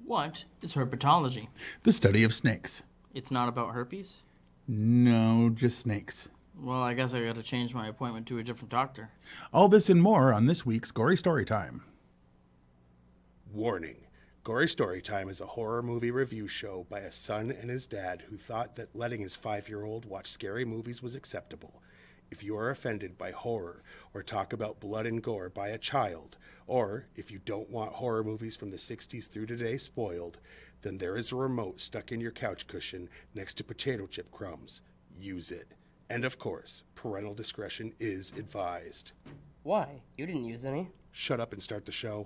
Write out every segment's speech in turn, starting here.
What is herpetology? The study of snakes. It's not about herpes? No, just snakes. Well, I guess I gotta change my appointment to a different doctor. All this and more on this week's Gory Storytime. Warning. Gory Storytime is a horror movie review show by a son and his dad who thought that letting his 5-year-old watch scary movies was acceptable. If you are offended by horror or talk about blood and gore by a child, or if you don't want horror movies from the 60s through today spoiled, then there is a remote stuck in your couch cushion next to potato chip crumbs. Use it. And of course, parental discretion is advised. Why? You didn't use any. Shut up and start the show.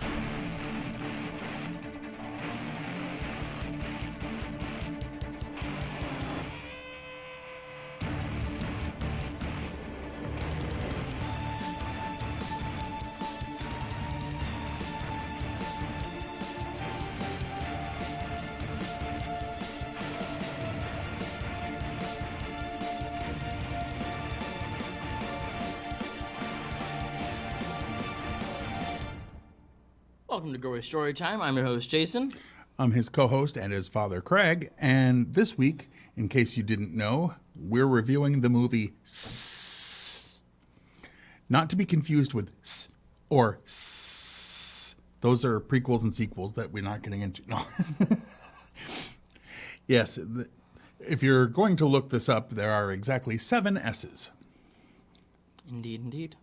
Welcome to Gory Storytime. I'm your host, Jason. I'm his co-host and his father, Craig. And this week, in case you didn't know, we're reviewing the movie Sssss. Not to be confused with S or Sssss. Those are prequels and sequels that we're not getting into. No. Yes, if you're going to look this up, there are exactly 7 S's. Indeed, indeed.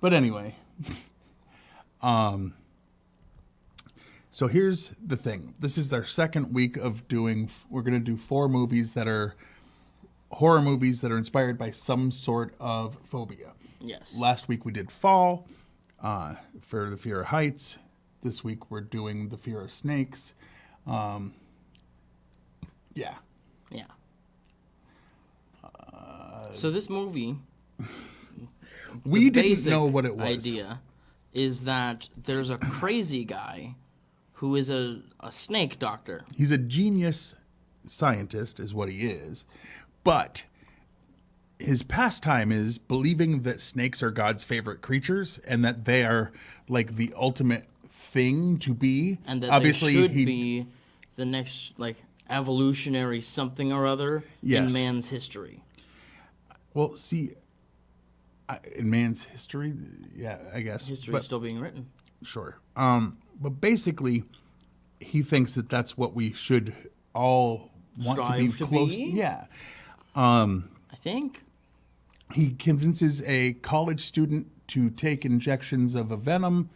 But anyway, so here's the thing. This is our second week of we're going to do 4 movies that are horror movies that are inspired by some sort of phobia. Yes. Last week we did Fall for the fear of heights. This week we're doing the fear of snakes. Yeah. Yeah. So this movie, We didn't basic know what it was. idea is that there's a crazy guy who is a snake doctor. He's a genius scientist, is what he is. But his pastime is believing that snakes are God's favorite creatures and that they are like the ultimate thing to be. And that Obviously, they should be the next evolutionary something or other Yes. in man's history. Well, see, in man's history, yeah, I guess. History But- is still being written. Sure. But basically, he thinks that that's what we should all want to be Strive to close be? to. Yeah. I think. He convinces a college student to take injections of a venom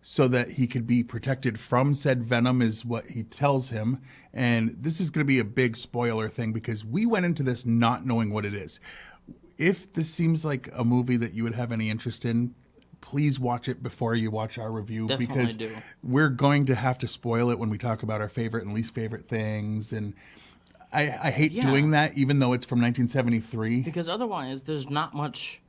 so that he could be protected from said venom is what he tells him. And this is going to be a big spoiler thing because we went into this not knowing what it is. If this seems like a movie that you would have any interest in, please watch it before you watch our review. Definitely because do. we're going to have to spoil it when we talk about our favorite and least favorite things. And I hate Yeah. doing that, even though it's from 1973. Because otherwise, there's not much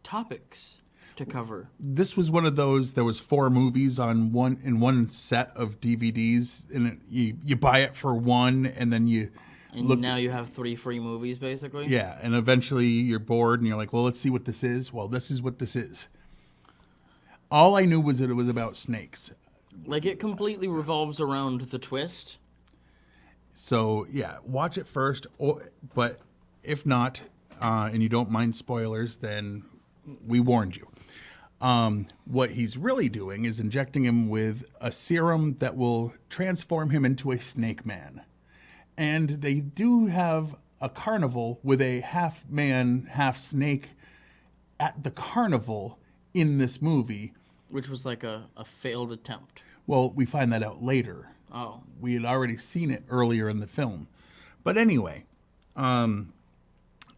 topics to cover. This was one of those. There was 4 movies in one set of DVDs, and you buy it for one, and then you And look. now you have 3 free movies, basically. Yeah, and eventually you're bored, and you're like, "Well, let's see what this is." Well, this is what this is. All I knew was that it was about snakes. It completely revolves around the twist. So yeah, watch it first. But if not, and you don't mind spoilers, then we warned you. What he's really doing is injecting him with a serum that will transform him into a snake man. And they do have a carnival with a half man, half snake at the carnival in this movie. Which was a failed attempt. Well, we find that out later. Oh. We had already seen it earlier in the film. But anyway, and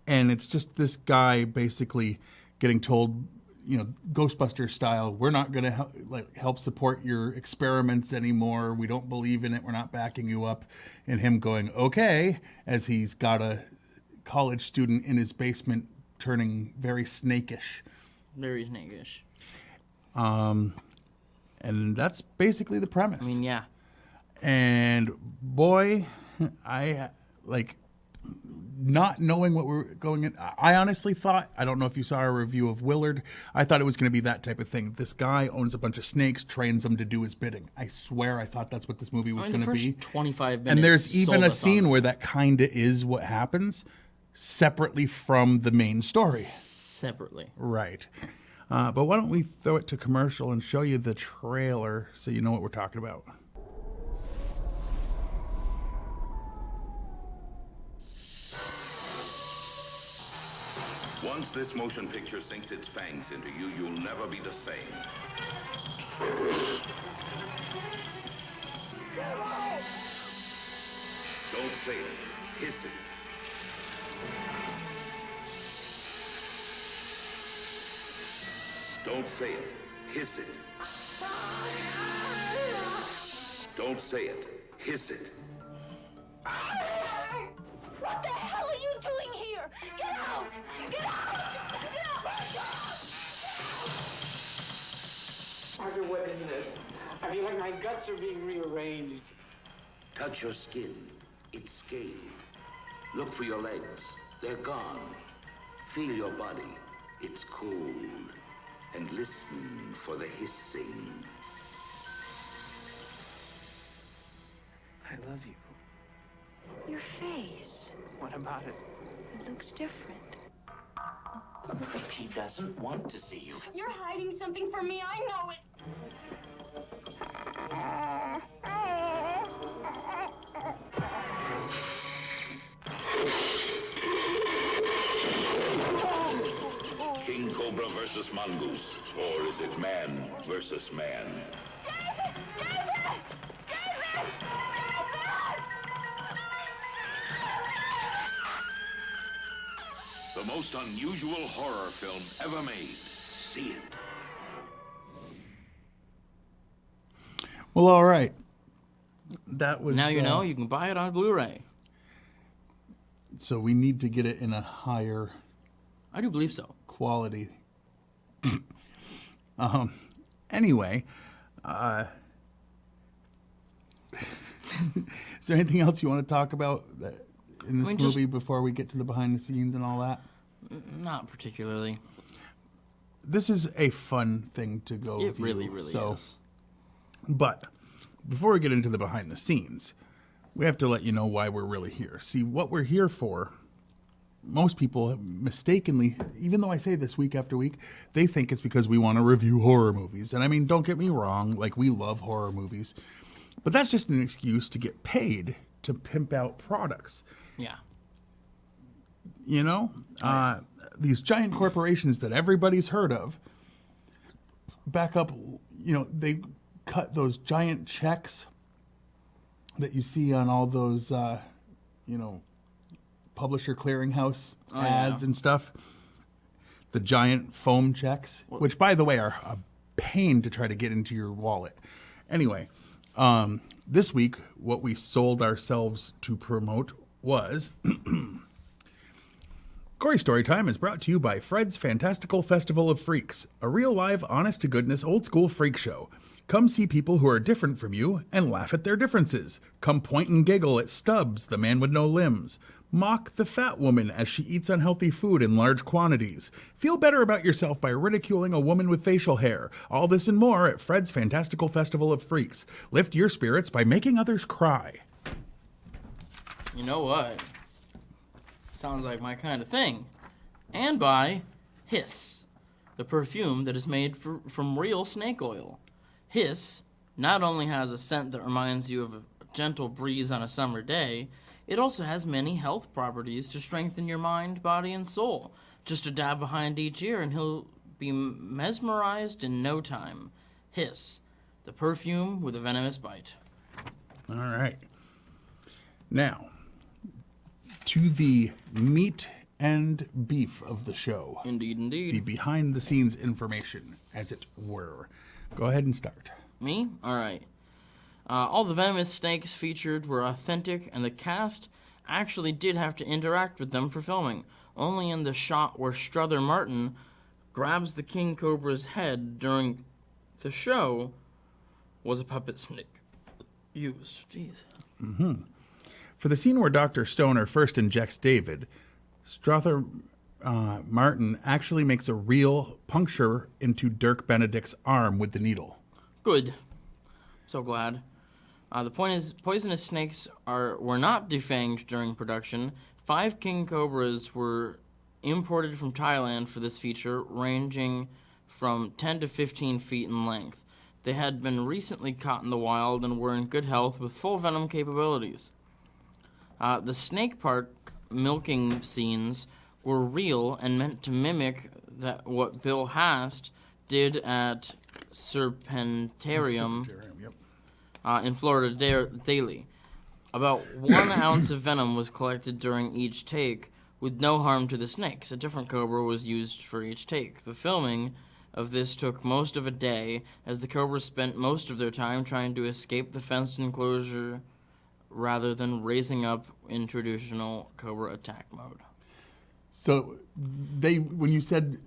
it's just this guy basically getting told, Ghostbusters style, we're not going to help support your experiments anymore. We don't believe in it. We're not backing you up. And him going, okay, as he's got a college student in his basement turning very snakish. Very snakish. And that's basically the premise. I mean, yeah. And boy, I not knowing what we're going in, I honestly thought, I don't know if you saw our review of Willard, I thought it was going to be that type of thing. This guy owns a bunch of snakes, trains them to do his bidding. I swear I thought that's what this movie was going to be. 25 minutes. And there's even sold a us on scene it. where that kind of is what happens separately from the main story. Separately. Right. But why don't we throw it to commercial and show you the trailer so you know what we're talking about. Once this motion picture sinks its fangs into you, you'll never be the same. Don't say it. Hiss it. Don't say it. Hiss it. Don't say it. Hiss it. What the hell are you doing here? Get out! Get out! Get out! Doctor, what is this? I feel like my guts are being rearranged. Touch your skin. It's scaled. Look for your legs. They're gone. Feel your body. It's cold. And listen for the hissing. I love you. Your face. What about it? It looks different. He doesn't want to see you. You're hiding something from me. I know it. King Cobra versus Mongoose. Or is it man versus man? The most unusual horror film ever made. See it. Well, all right. That was Now you know you can buy it on Blu-ray. So we need to get it in a higher I do believe so. quality. Anyway, is there anything else you want to talk about in this just- movie before we get to the behind the scenes and all that? Not particularly. This is a fun thing to go It view, really, really so, is. But before we get into the behind the scenes, we have to let you know why we're really here. See, what we're here for, most people mistakenly, even though I say this week after week, they think it's because we want to review horror movies. And I mean, don't get me wrong, like we love horror movies, but that's just an excuse to get paid to pimp out products. Yeah. You know, these giant corporations that everybody's heard of back up, you know, they cut those giant checks that you see on all those, you know, publisher clearinghouse ads and stuff. The giant foam checks, which, by the way, are a pain to try to get into your wallet. Anyway, this week, what we sold ourselves to promote was... Gory Storytime is brought to you by Fred's Fantastical Festival of Freaks, a real live, honest-to-goodness, old-school freak show. Come see people who are different from you and laugh at their differences. Come point and giggle at Stubbs, the man with no limbs. Mock the fat woman as she eats unhealthy food in large quantities. Feel better about yourself by ridiculing a woman with facial hair. All this and more at Fred's Fantastical Festival of Freaks. Lift your spirits by making others cry. You know what? Sounds like my kind of thing. And by Hiss, the perfume that is made from real snake oil. Hiss not only has a scent that reminds you of a gentle breeze on a summer day, it also has many health properties to strengthen your mind, body, and soul. Just a dab behind each ear and he'll be mesmerized in no time. Hiss, the perfume with a venomous bite. All right. Now, to the meat and beef of the show. Indeed, The indeed. behind-the-scenes information, as it were. Go ahead and start. Me? Alright. All the venomous snakes featured were authentic, and the cast actually did have to interact with them for filming. Only in the shot where Strother Martin grabs the king cobra's head during the show was a puppet snake used. Jeez. For the scene where Dr. Stoner first injects David, Strother Martin actually makes a real puncture into Dirk Benedict's arm with the needle. Good. So glad. The point is, poisonous snakes were not defanged during production. 5 king cobras were imported from Thailand for this feature, ranging from 10 to 15 feet in length. They had been recently caught in the wild and were in good health with full venom capabilities. The snake park milking scenes were real and meant to mimic what Bill Hast did at Serpentarium Yep. in Florida daily. About 1 ounce of venom was collected during each take, with no harm to the snakes. A different cobra was used for each take. The filming of this took most of a day, as the cobras spent most of their time trying to escape the fenced enclosure rather than raising up in traditional cobra attack mode. So when you said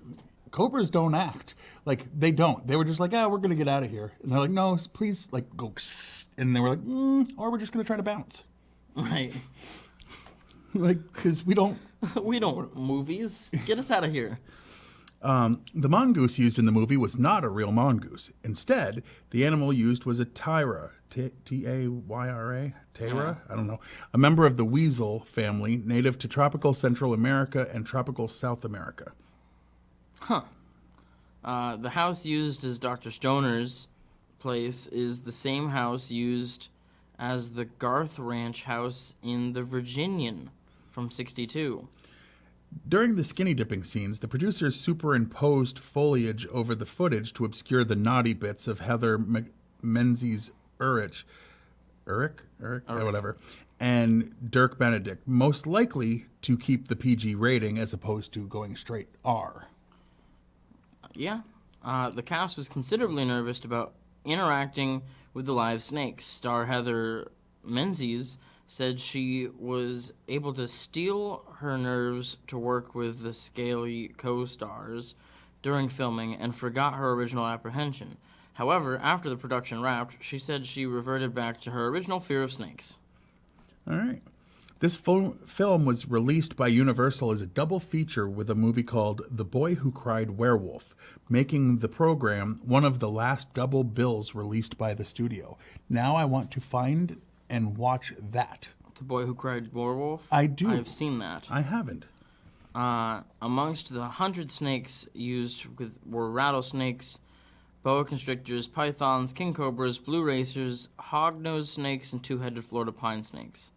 cobras don't act, like they don't. They were just like, we're going to get out of here. And they're like, no, please, like, go. And they were like, or we're just going to try to bounce. Right. Like, because we don't. We don't movies. Get us out of here. The mongoose used in the movie was not a real mongoose. Instead, the animal used was a tyra, T-A-Y-R-A, tyra? I don't know. A member of the weasel family, native to tropical Central America and tropical South America. Huh. The house used as Dr. Stoner's place is the same house used as the Garth Ranch house in The Virginian from '62. During the skinny dipping scenes, the producers superimposed foliage over the footage to obscure the naughty bits of Heather Menzies Ulrich, whatever, and Dirk Benedict, most likely to keep the PG rating as opposed to going straight R. Yeah. The cast was considerably nervous about interacting with the live snakes. Star Heather Menzies said she was able to steel her nerves to work with the scaly co-stars during filming and forgot her original apprehension. However, after the production wrapped, she said she reverted back to her original fear of snakes. All right. This film was released by Universal as a double feature with a movie called The Boy Who Cried Werewolf, making the program one of the last double bills released by the studio. Now I want to find and watch that. The Boy Who Cried Werewolf? I do. I've seen that. I haven't. Amongst the 100 snakes used were rattlesnakes, boa constrictors, pythons, king cobras, blue racers, hog-nosed snakes, and 2-headed Florida pine snakes.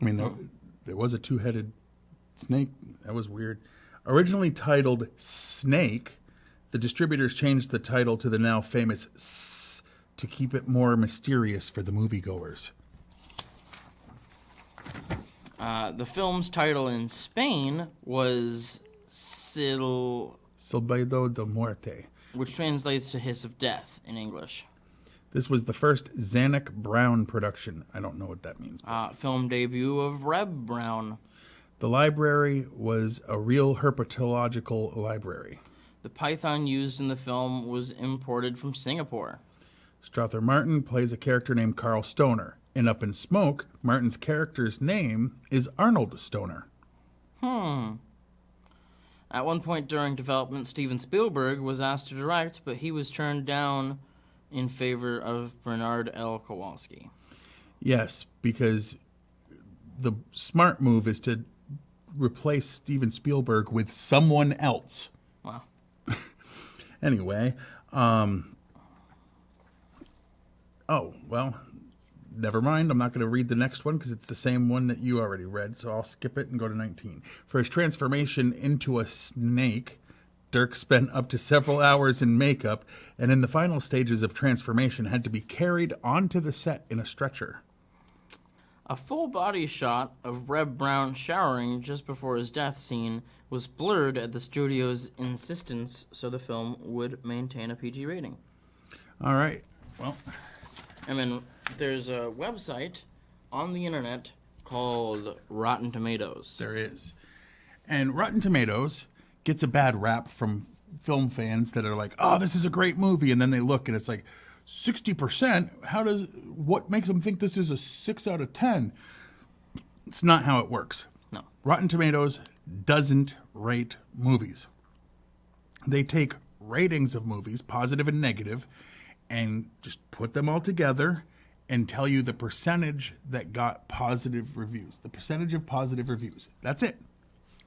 I mean, there was a 2-headed snake. That was weird. Originally titled Snake, the distributors changed the title to the now famous Sssss to keep it more mysterious for the moviegoers. The film's title in Spain was Silbido de Muerte, which translates to Hiss of Death in English. This was the first Zanuck Brown production. I don't know what that means. Film debut of Reb Brown. The library was a real herpetological library. The python used in the film was imported from Singapore. Strother Martin plays a character named Carl Stoner. In Up in Smoke, Martin's character's name is Arnold Stoner. At one point during development, Steven Spielberg was asked to direct, but he was turned down in favor of Bernard L. Kowalski. Yes, because the smart move is to replace Steven Spielberg with someone else. Wow. Anyway, never mind. I'm not going to read the next one because it's the same one that you already read, so I'll skip it and go to 19. For his transformation into a snake, Dirk spent up to several hours in makeup, and in the final stages of transformation had to be carried onto the set in a stretcher. A full body shot of Reb Brown showering just before his death scene was blurred at the studio's insistence so the film would maintain a PG rating. All right. Well, I mean, there's a website on the internet called Rotten Tomatoes. there is. And Rotten Tomatoes gets a bad rap from film fans that are like, oh, this is a great movie. And then they look and it's like, 60%. What makes them think this is a 6 out of 10? It's not how it works. No. Rotten Tomatoes doesn't rate movies. They take ratings of movies, positive and negative, and just put them all together and tell you the percentage that got positive reviews. The percentage of positive reviews. That's it.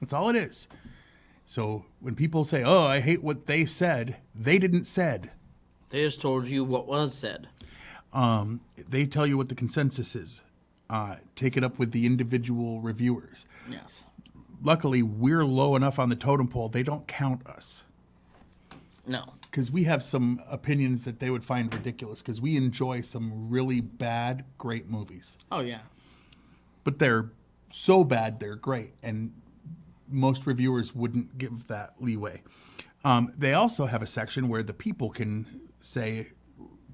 That's all it is. So when people say, oh, I hate what they said, they didn't said. They just told you what was said. They tell you what the consensus is. Take it up with the individual reviewers. Yes. Luckily, we're low enough on the totem pole, they don't count us. No. Because we have some opinions that they would find ridiculous, because we enjoy some really bad, great movies. Oh, yeah. But they're so bad, they're great. And most reviewers wouldn't give that leeway. They also have a section where the people can say,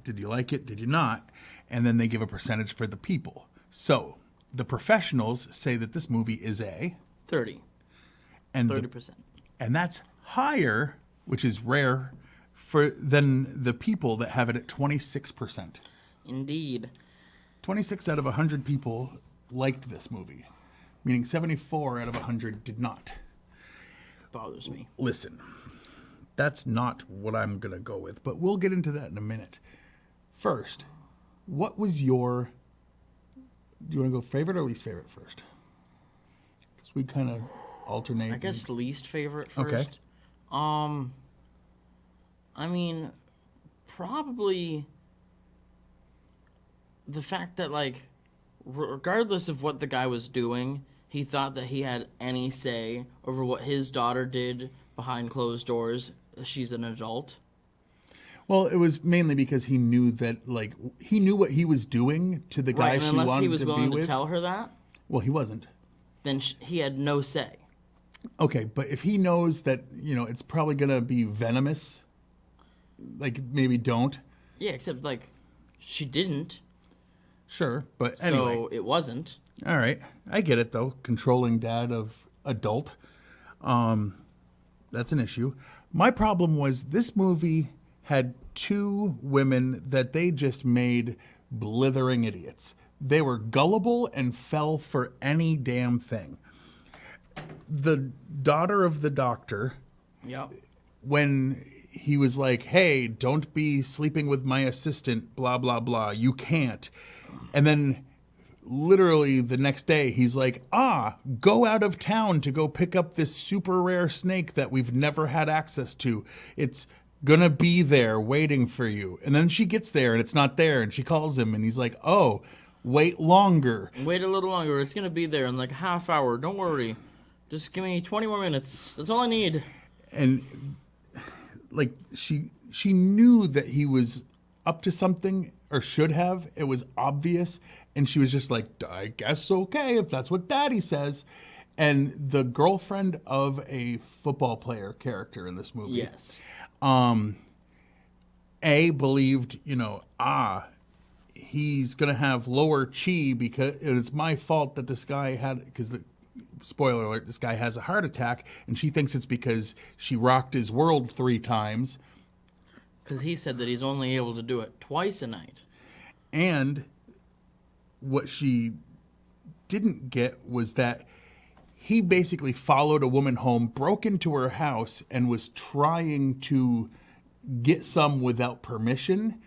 did you like it? Did you not? And then they give a percentage for the people. So the professionals say that this movie is a 30. And 30%. And that's higher, which is rare, than the people that have it at 26%. Indeed. 26 out of 100 people liked this movie, meaning 74 out of 100 did not. Bothers me. Listen, that's not what I'm going to go with, but we'll get into that in a minute. First, what was your... Do you want to go favorite or least favorite first? Because we kind of alternate. I guess least favorite first. Okay. I mean, probably the fact that, like, regardless of what the guy was doing, he thought that he had any say over what his daughter did behind closed doors. She's an adult. Well, it was mainly because he knew that, like, he knew what he was doing to the guy Right, and she unless wanted he was to be willing with. to tell her that, Well, he wasn't. then he had no say. Okay, but if he knows that, it's probably going to be venomous, like, maybe don't. Yeah, except, like, she didn't. Sure, but anyway. So it wasn't. All right. I get it, though. Controlling dad of adult. That's an issue. My problem was this movie had two women that they just made blithering idiots. They were gullible and fell for any damn thing. The daughter of the doctor, Yep. when he was like, hey, don't be sleeping with my assistant, blah, blah, blah, you can't. And then literally the next day, he's like, go out of town to go pick up this super rare snake that we've never had access to. It's gonna be there waiting for you. And then she gets there and it's not there, and she calls him and he's like, oh, wait longer. Wait a little longer. It's going to be there in like a half hour. Don't worry. Just give me 20 more minutes. That's all I need. And like she knew that he was up to something, or should have. It was obvious. And she was just like, I guess okay, if that's what daddy says. And the girlfriend of a football player character in this movie. Yes. Believed, he's going to have lower chi because it's my fault that this guy had, because spoiler alert, this guy has a heart attack, and she thinks it's because she rocked his world 3 times. Because he said that he's only able to do it twice a night. And what she didn't get was that he basically followed a woman home, broke into her house, and was trying to get some without permission.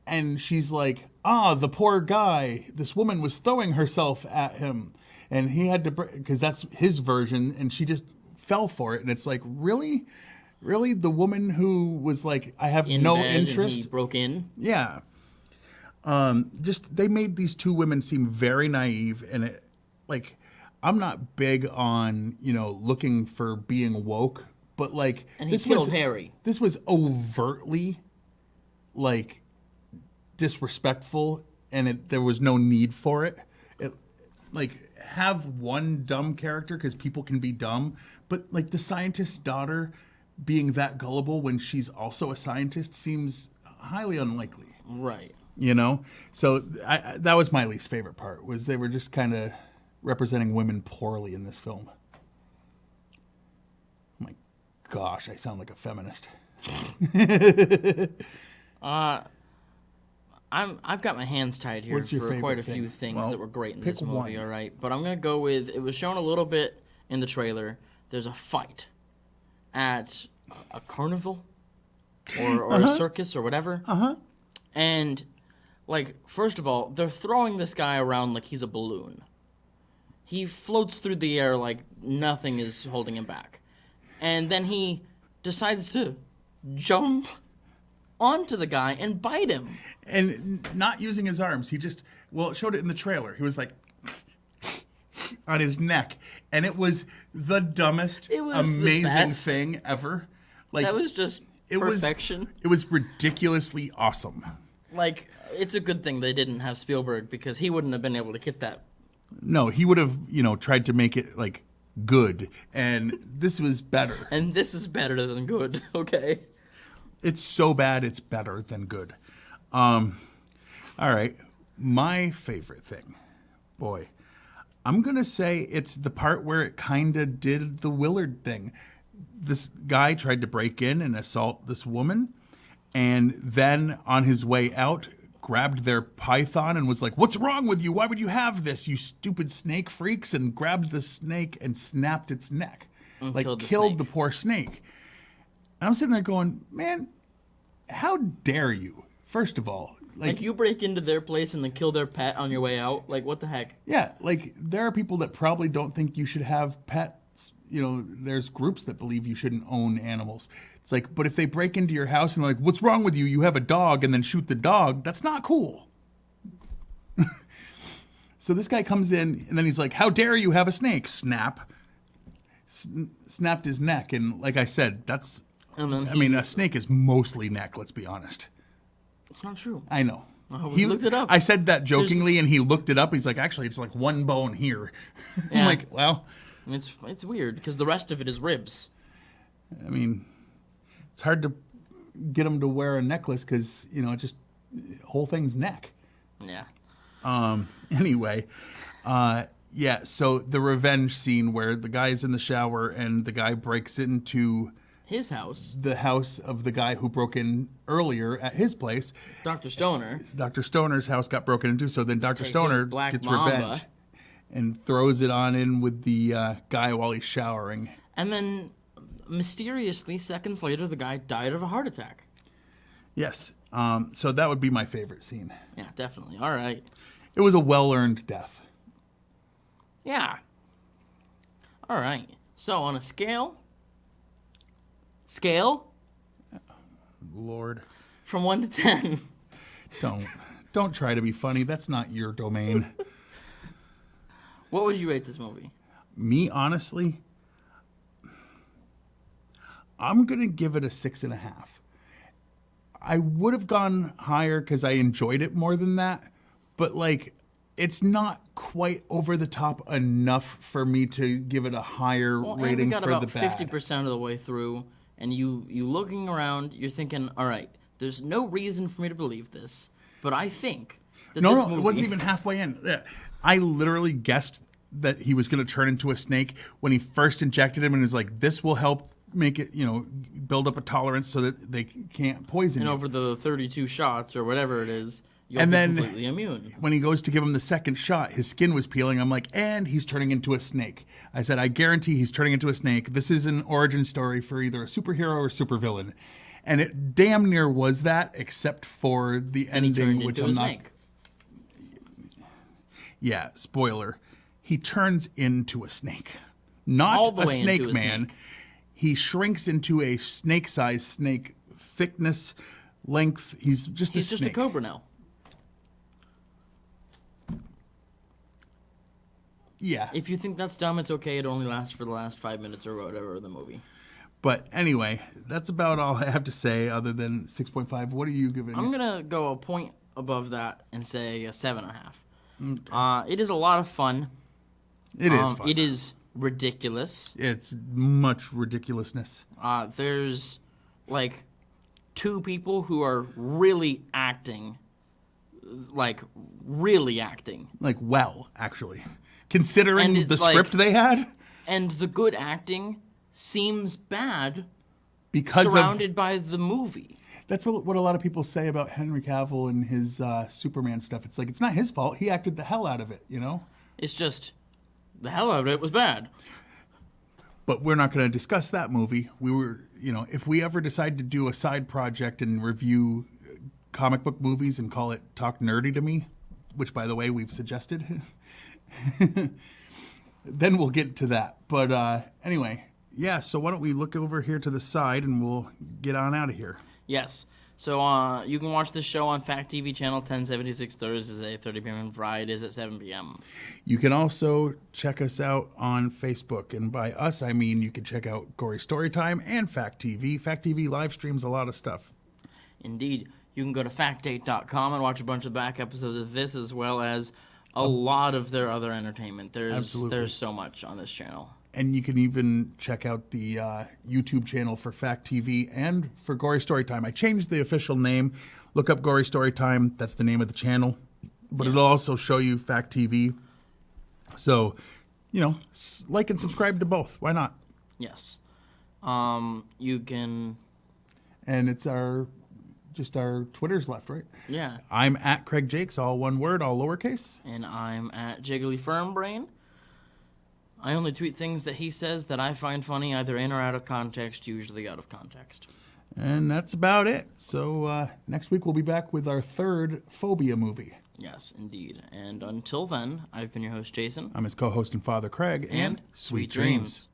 And she's like, the poor guy. This woman was throwing herself at him. And he had to, because that's his version, and she just fell for it. And it's like, really? Really? The woman who was like, I have In no bed, and interest? he broke in? Yeah. They made these two women seem very naive, and it, like, I'm not big on, looking for being woke, but like, And he killed Harry. This was overtly, like, disrespectful, and there was no need for it. Have one dumb character, because people can be dumb, but like the scientist's daughter being that gullible when she's also a scientist seems highly unlikely. Right. So that was my least favorite part, was they were just kind of representing women poorly in this film. Oh my gosh, I sound like a feminist. I've got my hands tied here What's your for quite a favorite few thing? things Well, that were great in pick this movie. one. All right, but I'm gonna go with it was shown a little bit in the trailer. There's a fight at a carnival or a circus or whatever. And like first of all, they're throwing this guy around like he's a balloon. He floats through the air like nothing is holding him back. And then he decides to jump onto the guy and bite him. And not using his arms. He just, it showed it in the trailer. He was like on his neck. And it was the dumbest, It was the amazing best. thing ever. Like That was just perfection. It was ridiculously awesome. Like, it's a good thing they didn't have Spielberg because he wouldn't have been able to get that. No, he would have, tried to make it like good. And this was better. And this is better than good, okay? It's so bad, it's better than good. All right. My favorite thing. Boy, I'm going to say it's the part where it kind of did the Willard thing. This guy tried to break in and assault this woman. And then on his way out, grabbed their python and was like, "What's wrong with you? Why would you have this, you stupid snake freaks?" And grabbed the snake and snapped its neck. And Like, killed the killed snake. the poor snake. And I'm sitting there going, man, how dare you? First of all, Like, you break into their place and then kill their pet on your way out? Like, what the heck? yeah, like there are people that probably don't think you should have pets. There's groups that believe you shouldn't own animals. It's like, but if they break into your house and like, "What's wrong with you? You have a dog," and then shoot the dog, that's not cool. So this guy comes in and then he's like, "How dare you have a snake?" Snap. Snapped his neck. And like I said, that's, And then I mean, a snake is mostly neck, let's be honest. it's not true. I know. We looked it up. I said that jokingly, and he looked it up. He's like, "Actually, it's like one bone here." Yeah. I'm like, well, It's weird because the rest of it is ribs. I mean, it's hard to get him to wear a necklace because, just whole thing's neck. Yeah. Anyway, yeah, so the revenge scene where the guy's in the shower and the guy breaks into His house, the house of the guy who broke in earlier at his place. Dr. Stoner. Dr. Stoner's house got broken into, so then Dr. Takes Stoner his black gets mamba. revenge and throws it on in with the guy while he's showering. And then, mysteriously, seconds later, the guy died of a heart attack. Yes, so that would be my favorite scene. Yeah, definitely. All right. It was a well-earned death. Yeah. All right. So, on a scale Lord, from 1 to 10, don't try to be funny. That's not your domain. what would you rate this movie? Me, honestly, I'm gonna give it a 6.5. I would have gone higher because I enjoyed it more than that, but like, it's not quite over the top enough for me to give it a higher Well, and we rating got for about the bad. 50% of the way through, and you looking around, you're thinking, all right, there's no reason for me to believe this, but I think that this movie... It wasn't even halfway in. Yeah. I literally guessed that he was going to turn into a snake when he first injected him, and is like, this will help make it, build up a tolerance so that they can't poison And you. over the 32 shots, or whatever it is, you'll And be then- completely immune. When he goes to give him the second shot, his skin was peeling. I'm like, and he's turning into a snake. I said, I guarantee he's turning into a snake. This is an origin story for either a superhero or supervillain. And it damn near was that, except for the And he ending, turned which into I'm a not. snake. Yeah, spoiler. He turns into a snake. All Not the a way into snake a man. snake. He shrinks into a snake-sized snake, thickness, length. He's just He's a just snake. a cobra now. Yeah. If you think that's dumb, it's okay. It only lasts for the last 5 minutes or whatever of the movie. But anyway, that's about all I have to say other than 6.5. What are you giving I'm it? going to go a point above that and say a 7.5. It is a lot of fun. It is fun. It is ridiculous. It's much ridiculousness. There's like two people who are really acting. Like, really acting. Like, well, actually. Considering And the it's like- script they had, And the good acting seems bad because surrounded by the movie. That's what a lot of people say about Henry Cavill and his Superman stuff. It's like, it's not his fault. He acted the hell out of it, you know? It's just the hell out of it was bad. But we're not going to discuss that movie. We were, if we ever decide to do a side project and review comic book movies and call it Talk Nerdy to Me, which, by the way, we've suggested, then we'll get to that. But anyway, yeah, so why don't we look over here to the side and we'll get on out of here. Yes. So you can watch this show on Fact TV channel 1076 Thursdays at 8:30 p.m. and Fridays at 7 p.m. You can also check us out on Facebook. And by us, I mean you can check out Gory Storytime and Fact TV. Fact TV live streams a lot of stuff. Indeed. You can go to factdate.com and watch a bunch of back episodes of this as well as a lot of their other entertainment. There's so much on this channel. And you can even check out the YouTube channel for Fact TV and for Gory Storytime. I changed the official name. Look up Gory Storytime. That's the name of the channel. But It'll also show you Fact TV. So, like and subscribe to both. Why not? Yes. You can... And it's our Twitter's left, right? Yeah. I'm at Craig Jakes, all one word, all lowercase. And I'm at Jiggly Firmbrain. I only tweet things that he says that I find funny, either in or out of context, usually out of context. And that's about it. So next week we'll be back with our third phobia movie. Yes, indeed. And until then, I've been your host, Jason. I'm his co-host and father, Craig. And sweet dreams.